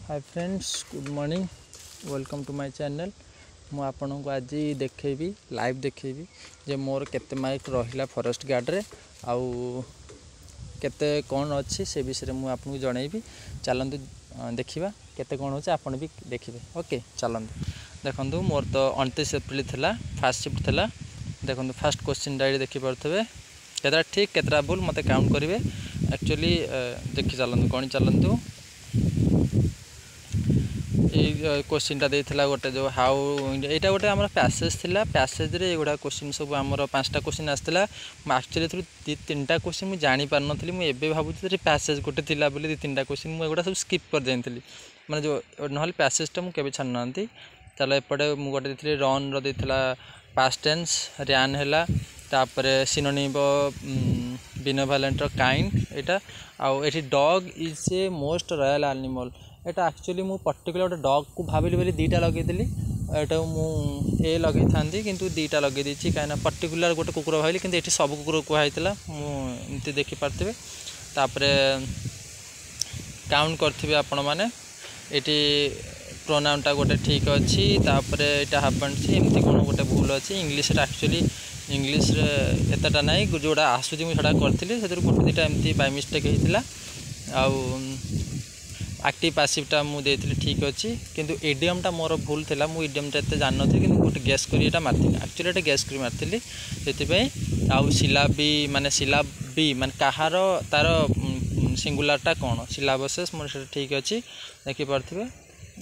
Hi friends, good morning, welcome to my channel. मु आपन को आज देखेबी लाइव देखेबी जे मोर केते मार्क रहिला फॉरेस्ट गार्ड रे आउ केते कौन अच्छी से विषय में आपको जनइबी। चलतु देखा केते कौन होचे आपन भी देखिए। ओके चलतु देखु मोर तो 29 एप्रिल थिला फास्ट शिफ्ट थिला। देखो फास्ट क्वेश्चन डायरी देखि पारथबे केतरा ठीक केतरा भूल मते काउंट करेंगे। एक्चुअली देखि चलतु कौन चलतु क्वेश्चनटा देता गोटे जो हाउ यहाँ गोटे आम पैसेज थिला। पैसेज रे एगुड़ा क्वेश्चन सब आम 5टा क्वेश्चन आसाला। एक्चुअली थ्रू 2-3टा क्वेश्चन मुझे जानी पार नी। मुझे भावुँ पैसेज गोटे थिला बोली 2-3टा क्वेश्चन मुझे सब स्किप कर जाइली। माने जो ना पैसेजटा मुझे छाड़ ना। चलो एपटे मुझे गोटे देती रन रहा पास्ट टेंस रैन है तापर सिनोनिम बिनोवालेंट काइंड यहाँ आउ ये dog is a most royal animal. यहाँ एक्चुअली मु पर्टिकुलर गोटे डॉग को भाविली बोली 2टा लगेदेली। यहाँ मुझे लगे था कि 2टा लगे देती कहीं पर्टिकुलर गोटे कुकुर भाविली कि ये सब कुकुर कहला मुझे देखिपारे। तापर काउंट करेंगे आपण मैंने ये प्रोनाउनटा गोटे ठीक अच्छी। तापर यहाँ हापेंड एमती कौन गोटे भूल अच्छी। इंग्लीश एक्चुअली इंग्लीश एतटा ना जोड़ा आसूँ मुझे करी से गोटे 2टा एमती बाय मिस्टेक होता। आउ एक्टिव पैसिवटा मुझे ठीक अच्छी किंतु इडियमटा मोर भूल था। मुझे इडियमटा एत जान नी कि गोटे गैस कर मार्ती। एक्चुअली ये गैस कर मार्ती से आउ सिलाबी माने सिलाबी माने कहार तार सिंगुलरटा कौन सिलाबसेस मोर ठीक अच्छी देखिपारे।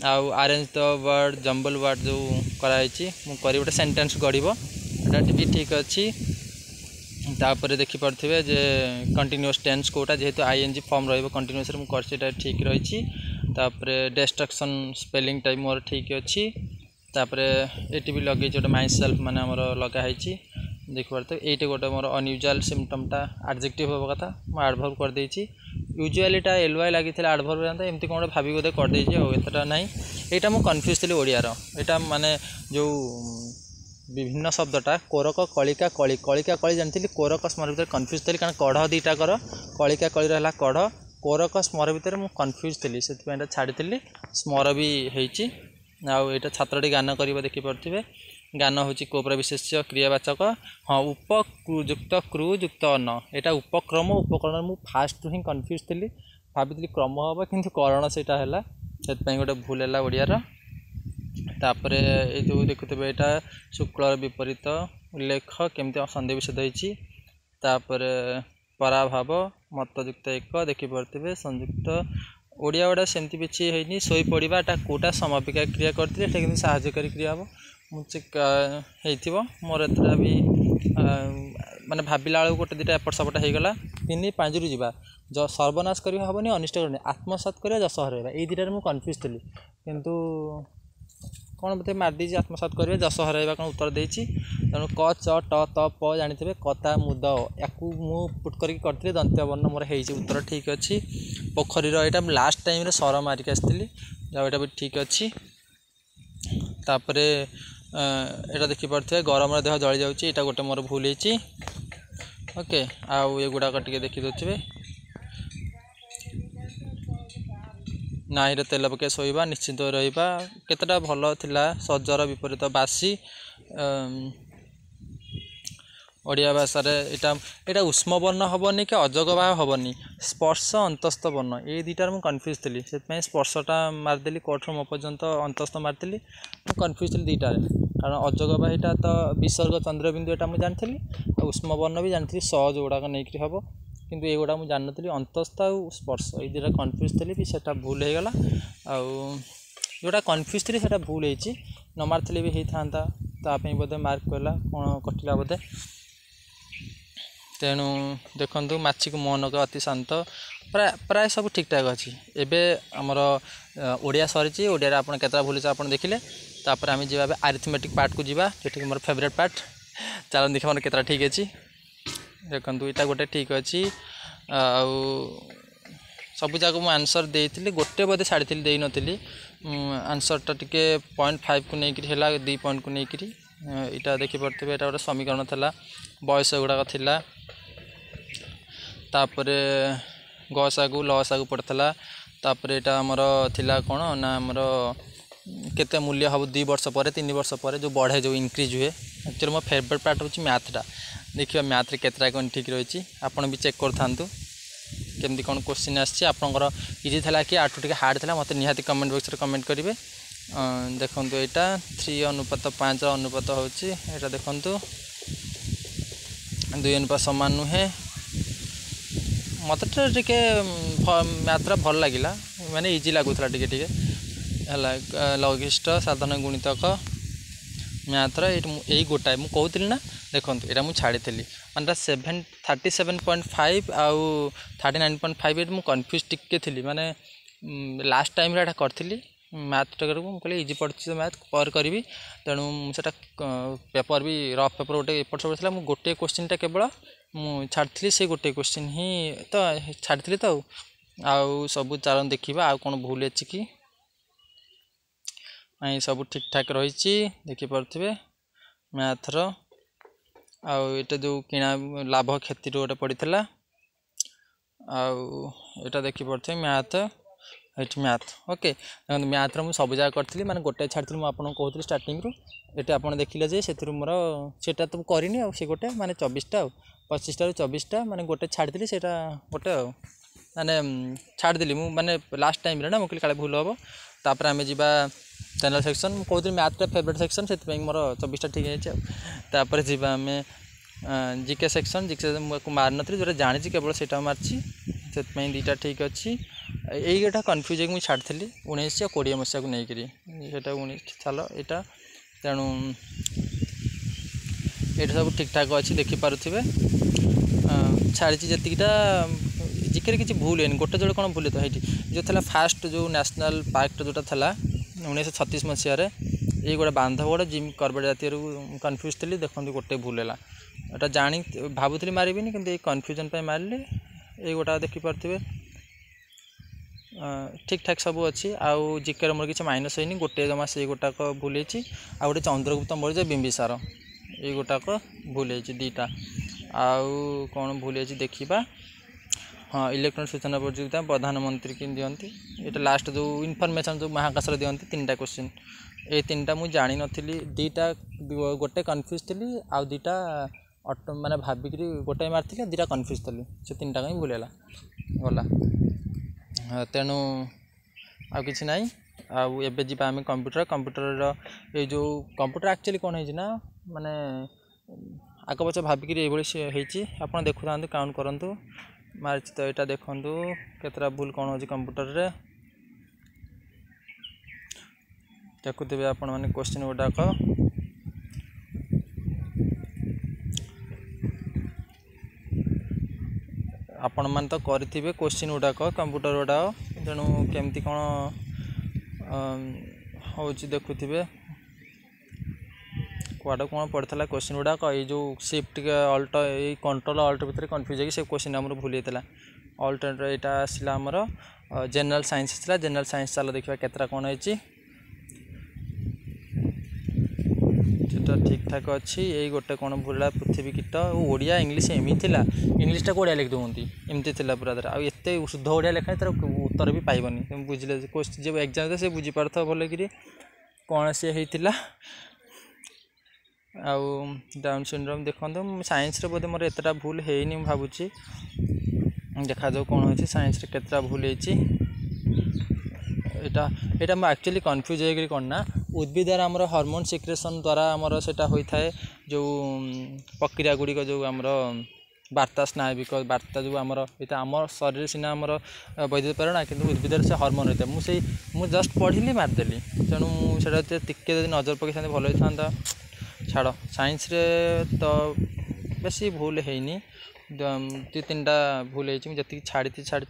आउ arrange the word jumble word जो कराई मुझे गोटे सेंटेंस गढ़ भी ठीक अच्छी। तापर देखिपारे जे कंटिन्यूअस टेंस कोटा जेहेतु आईएनजी फॉर्म रंटिन्यूअस मुझे ठीक रही। तापर डिस्ट्रक्शन स्पेलिंग टाइप मोर ठीक अच्छी। तापर ये भी लगे जो माई सेल्फ माने आमर लगाई देखिपारे। ये गोटे मोर अनयूजुअल सिम्पटमटा एडजेक्टिव होगा कथा मुझे एडवर्ब कर देछि। यूजुअलीटा एलवाई लगी एडवर्ब जाता एमती कौन भाभी बोधे कर देता ना। यहाँ मुझे कन्फ्यूज थी ओडियार यहाँ माने जो विभिन्न शब्दटा कोरक कलिका कली कलिका कली जानी कोरक स्मर भर कन्फ्यूज थी कारण कढ़ 2टा कर कलिका कली रहा कढ़ कोरक स्मर भर मुझे कन्फ्यूज थी से छाड़ी स्मर भी होती। आउ यहाँ छात्रटी गान कर देखिपारे। गान हूँ कोपर विशेष्य क्रियावाचक हाँ उपयुक्त क्रुयुक्त अन्न यहाँ उपक्रम उपकरण मुझे फास्ट ही कन्फ्यूज थी भाभी क्रम हम कि करण से गोटे भूल है ओडियार। तापर ये जो देखुवे यहाँ शुक्ल विपरीत उल्लेख केमती संधि विषेद होती। तापर पराभाव मतयुक्त एक देखिपारे। संयुक्त ओडिया गुड़ा सेमती किसी है शोई पड़ा कौटा समापिका क्रिया करते कि साहाय्यकारी क्रिया हम मुझे हो मोर एतटा भी माने भाविला बेलू गोटे 2टा एपट सपट होगला। 3-5 जावा जो सर्वनाश कर हेनी अनिष्ट करनी आत्मसात कर जस हरवा ये 2टार मुझे कन्फ्यूज थी किंतु कौन बोधे मारदी आत्मसात करेंगे जस हरवा कौन उत्तर देती। तेणु क च ट त प जानी कता मुद या पुट करती दंत्य वर्ण मोर हो उत्तर ठीक अच्छी। पोखरी यहाँ लास्ट टाइम रे सर मारिक आसती यहाँ भी ठीक अच्छी। तापर यहाँ देखिपारे गरम देह जली जाऊँगी यहाँ गोटे मोर भूल होती। ओके आउ ये गुड़ाक टे देखी दे नाई तेल पके शोवा निश्चिंत रहा केतटा भल थिला। सजर विपरीत बासी ओडिया भाषा यहाँ उष्म वर्ण हेनी कि अजगवाह हेनी स्पर्श अंतस्थ वर्ण ये 2टार मुझे कन्फ्यूज थी से स्पर्शटा मारिदेली कोठ म पर्यंत अंतस्थ मारिदेली मुझे कन्फ्यूज थी 2टार कारण अजगवाह यहाँ तो विसर्ग चंद्रबिंदु यहाँ मुझे जानी उष्म वर्ण भी जानी स जोड़ाक नहीं हम किंतु ये गुड़ा मुझे जान नी अंतस्थ आउ स्पर्श ये 2टा कन्फ्यूज थी भी से भूल होगला। आउ जोटा कन्फ्यूज थी से भूल होती न मार्ली भी होता ताप बोधे मार्क कहला कौन कटिला बोधे। तेणु देखु माछी को मोहनक अति शांत प्राय सब ठीक ठाक अच्छी। एवं आमर ओडिया सरी ओडिया आप केतटा भूल आप देखिले। तापर आम जा आरिथमेटिक पार्ट को जीवा जो मोर फेवरेट पार्ट। चलो देखा मोर केतटा ठीक अच्छी देखु यहाँ गोटे ठीक अच्छी। आउ सब जाक मुझे आंसर देती गोटे बोधे छाड़ी दे नी आंसरटा टिके 0.5 को लेकिन है 2 पॉइंट को लेकिन यहाँ देखिपारे। यहाँ गोटे समीकरण था बयस गुड़ाक तापर गसागु लसागु पड़ता तापर यहाँ आमर थिला कौन ना आमर केते मूल्य हम 2 वर्ष पर 3 वर्ष पर जो बढ़े जो इंक्रीज हुए एक्चुअली मो फेवरेट पार्ट हूँ मैथटा देखिए मैथ केतटा कौन ठीक रही आपन भी चेक कर था केमती कौन क्वेश्चन आपर इजी था कि आठू टे हार्ड था मत निहाती कमेंट बॉक्स कमेंट करेंगे देखो यहाँ 3:5 अनुपात होता देखु 2 समान नुहे मत टे मैथ्रा भल लगे माने इजी लगुला टे लघिष्ठ साधारण गुणितक मैथ्र यही गोटाए मुझे कहती ना देखो यहाँ मुझे छाड़ी मानता 37.5 आउ 39.5 मुझे कन्फ्यूज टिके थी माने लास्ट टाइम यहाँ करी मैथ टा मुझे इजी पड़ी मैथ पर करी तेणु मुझे पेपर भी रफ पेपर गोटे एपट सब था गोटे क्वेश्चन टा केवल मुझे छाड़ी से गोटे क्वेश्चन ही तो छाड़ी तो आउ सब चलन देखा आउ कौन भूल अच्छी कि सब ठीक ठाक रही देखिपे मैथ्र आउटा जो किणा लाभ क्षति गोटे पड़ा आउटा देखिपे मैथ ये मैथ ओके मैथ्र मुझे सब जगह करी मैंने गोटे छाड़ी मुझे कहती स्टार्टिंग रू ये आप देखिले जे से मोर सेटा तो करनी आ गोटे माने 24टा 25टा 24टा माने गोटे छाड़ी से गोटे माने छाड़देली माने लास्ट टाइम ना मुझे काले भूल हम तापर आम जा जनरल सेक्शन मुझे कहती मैथ्टा फेवरेट सेक्शन से मोर 24टा ठीक है जावा आम जीके सेक्शन जीके मार नी जो जानी केवल से मार्ची से 2टा ठीक अच्छी यहीटा कन्फ्यूज मुझे छाड़ी 1920 मसीहा को लेकर सेटा 19 चलो यहाँ तेणु ये सब ठीक ठाक अच्छी देखिपे छाड़ी जीटा जिके किसी भूल है गोटे जोड़े कौन भूल तो ये जो था फास्ट जो नेशनल पार्क जोटा था 1936 मसीह ये गोटे बांधवगढ़ जिम कर्बेट जाती कन्फ्यूज थी देखते गोटे भूल है यहाँ जानी भावुली मारिनी कि कन्फ्यूजन मारे ये गोटा देखिपे ठीक ठाक सब अच्छी आउ जिके मोर किसी माइनस होनी गोटे जमा से गोटाक भूल होती आ गए चंद्रगुप्त मौर्य बिंबिसार ये गोटाक भूल होती 2टा आउ कौन भूल होती देखा हाँ इलेक्ट्रॉनिक सूचना प्रतियोगिता प्रधानमंत्री की दिखती ये लास्ट जो इनफर्मेशन जो महाकाश दिखती 3टा क्वेश्चन ये 3टा मुझे जानी नी 2टा गोटे कन्फ्यूज थी आउ 2टा ऑटो माने भाविक गोटे मार्ती 2टा कन्फ्यूज थी से 3टा कहीं भूल गला तेणु आ कि ना आबे जी आम कंप्यूटर ये जो कंप्यूटर एक्चुअली कौन है ना माने आग पछ भाविक ये आप देखु था काउंट करूँ मार्च तो यहाँ देखूँ केतटा भूल कौन हो कंप्यूटर रे देखुवे आपण मैंने क्वेश्चन गुड़ाक आपण मैंने तो करेंगे क्वेश्चन गुड़ाक कंप्यूटर गुड़ाक तेणु केमती कौन हो देखुवे कौड़ कौन पड़ता क्वेश्चन गुड़ाक ये जो शिफ्ट अल्ट ये कंट्रोल अल्ट भितर कन्फ्यूज हो क्वेश्चन आम भूल होता अल्ट यहाँ आसला आमर जनरल साइंस आसला जनरल साइंस चलो देखा केतटा कौन है ठीक ठाक अच्छी यही गोटे कौन भूल पृथ्वी कीट ओडिया इंग्लीश एमती इंग्लीशटा को ओडिया लिख दूँगी एमती पूरा तरह आत शुद्ध ओडिया लिखा तार उत्तर भी पाइबनी तुम बुझे जो एग्जाम से बुझीपार भल कि कौन सी होता आउ डाउन सिंड्रोम देखो साइंस बोधे मोर एतटा भूल है भावुची देखा जाऊ कौन हो साइंस केतटा भूल होती यहाँ मुझे एक्चुअली कन्फ्यूज हो कौन ना उद्भिदार आमर हार्मोन सिक्रेशन द्वारा आमर सेटा होता है जो प्रक्रिया गुड़िक जो आमर वार्ता स्नायविक वार्ता जो आमर आम शरीर सीना आमर वैद्युत प्रेरणा कि उद्भिदर से हार्मोन होता है मुझे जस्ट पढ़ी मारिदेली तेणु मुझे टिके नजर पकई भल होता छाड़ साइंस रे तो बेसी भूल हैनी 2-3टा भूल होती जी छाड़ी छाड़ी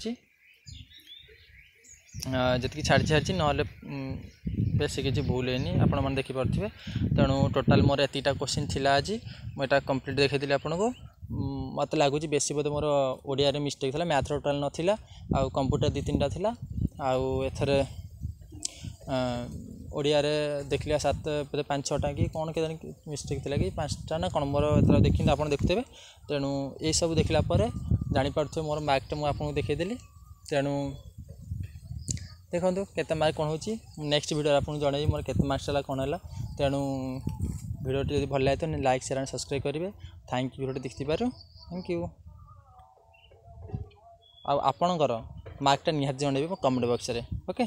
जी छाड़ी ना बेसी किसी भूल है आपण मैंने देखिपे तेणु टोटाल मोर एतिटा क्वेश्चन थिला आज मुझे कंप्लीट देखी आपको मत लगुच बेसी बोधे मोर ओडिया मिस्टेक था मैथ टोटाल नाला आ कंप्यूटर 2-3टा थिला आउ एथरे ओडिया देखिए 5-6टा कि कौन के मिस्टेक थी कि 5टा ना कौन मोर देखी आप देखुवे तेणु ये सब देखला जापर मोर मार्कटा मुझे आपको देखीदेली तेणु देखो केते मार्क कौन हो नेक्स्ट वीडियो आपको जनइबी मोर केते मार्क्स है कौन है तेणु वीडियो जब भल लगे तो लाइक शेयर एंड सब्सक्राइब करेंगे। थैंक यू वीडियो देखिबार थैंक यू। आपणकर मार्कटा निहाती जनइबी कमेंट बॉक्स रे ओके।